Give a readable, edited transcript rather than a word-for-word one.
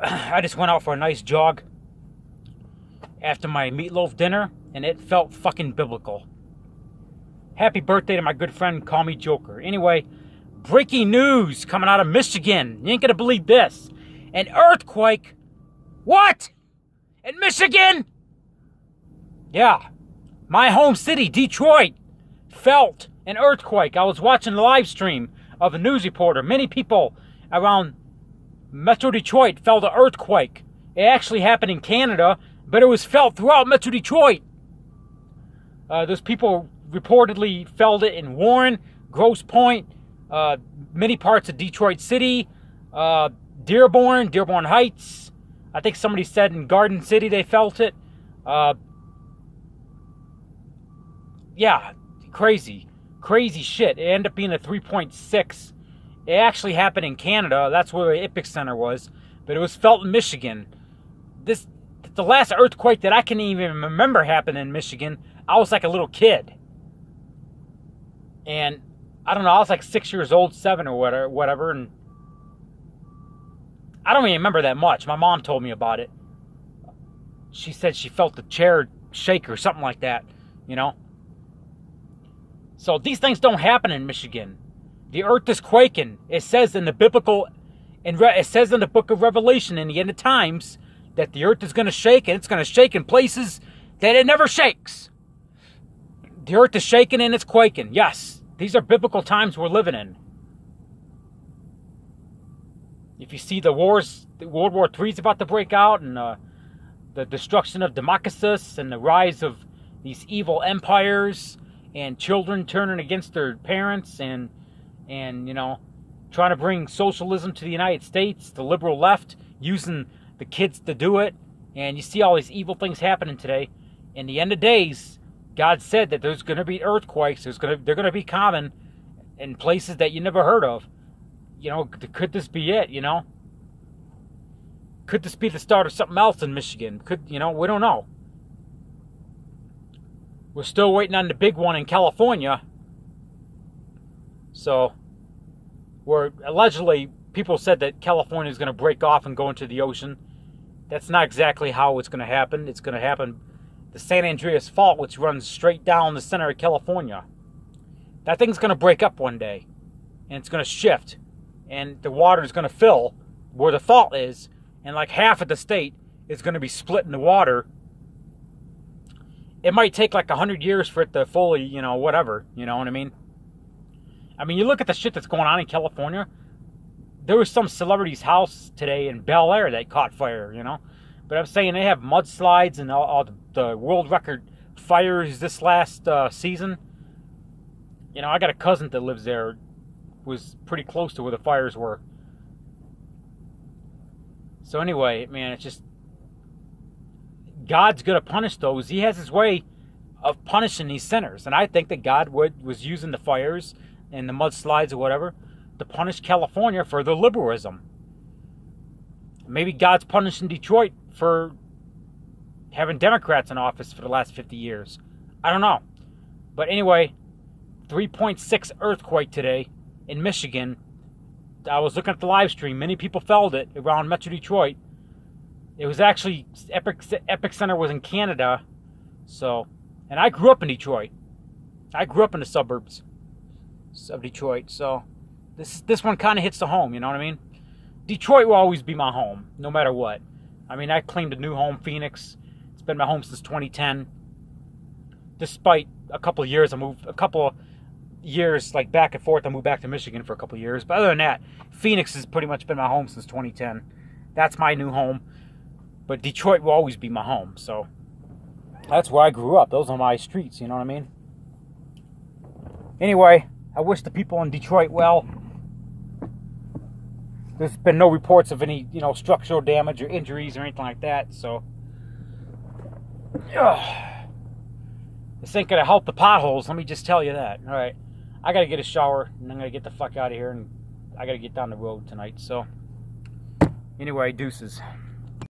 I just went out for a nice jog after my meatloaf dinner, and it felt fucking biblical. Happy birthday to my good friend, Call Me Joker. Anyway, breaking news coming out of Michigan. You ain't gonna believe this. An earthquake. What? In Michigan? Yeah. My home city, Detroit, felt an earthquake. I was watching the live stream of a news reporter. Many people around Metro Detroit felt an earthquake. It actually happened in Canada, but it was felt throughout Metro Detroit. Those people reportedly felt it in Warren, Grosse Pointe, many parts of Detroit City, Dearborn Heights. I think somebody said in Garden City they felt it. Yeah, crazy shit. It ended up being a 3.6. It actually happened in Canada. That's where the epicenter was, but it was felt in Michigan. The last earthquake that I can even remember happened in Michigan. I was like a little kid, and I don't know. I was like 6 years old, 7 or whatever, and I don't even remember that much. My mom told me about it. She said she felt the chair shake or something like that, you know. So these things don't happen in Michigan. The earth is quaking. It says in the biblical, it says in the book of Revelation in the end of times that the earth is going to shake, and it's going to shake in places that it never shakes. The earth is shaking and it's quaking. Yes, these are biblical times we're living in. If you see the wars, World War III is about to break out, and the destruction of Damascus, and the rise of these evil empires, and children turning against their parents, and you know, trying to bring socialism to the United States, the liberal left using the kids to do it, and you see all these evil things happening today. In the end of days, God said that there's going to be earthquakes. They're going to be common in places that you never heard of. You know, could this be it? You know, could this be the start of something else in Michigan? We don't know. We're still waiting on the big one in California. So, where allegedly people said that California is going to break off and go into the ocean. That's not exactly how it's going to happen. It's going to happen the San Andreas Fault, which runs straight down the center of California. That thing's going to break up one day, and it's going to shift, and the water is going to fill where the fault is, and like half of the state is going to be split in the water. It might take like 100 years for it to fully, whatever, you know what I mean? I mean, you look at the shit that's going on in California. There was some celebrity's house today in Bel Air that caught fire, But I'm saying they have mudslides and all the world record fires this last season. I got a cousin that lives there. Was pretty close to where the fires were. So anyway, man, it's just God's going to punish those. He has his way of punishing these sinners. And I think that God was using the fires and the mudslides or whatever to punish California for their liberalism. Maybe God's punishing Detroit for having Democrats in office for the last 50 years. I don't know. But anyway, 3.6 earthquake today in Michigan. I was looking at the live stream. Many people felt it around Metro Detroit. It was actually, epicenter was in Canada. So, and I grew up in Detroit. I grew up in the suburbs of Detroit. So, this one kind of hits the home, you know what I mean? Detroit will always be my home, no matter what. I mean, I claimed a new home, Phoenix. It's been my home since 2010. Despite a couple of years, like back and forth, I moved back to Michigan for a couple of years. But other than that, Phoenix has pretty much been my home since 2010. That's my new home. But Detroit will always be my home. So that's where I grew up. Those are my streets, you know what I mean? Anyway, I wish the people in Detroit well. There's been no reports of any, structural damage or injuries or anything like that. So, this ain't going to help the potholes. Let me just tell you that. All right. I got to get a shower, and I'm going to get the fuck out of here, and I got to get down the road tonight. So, anyway, deuces.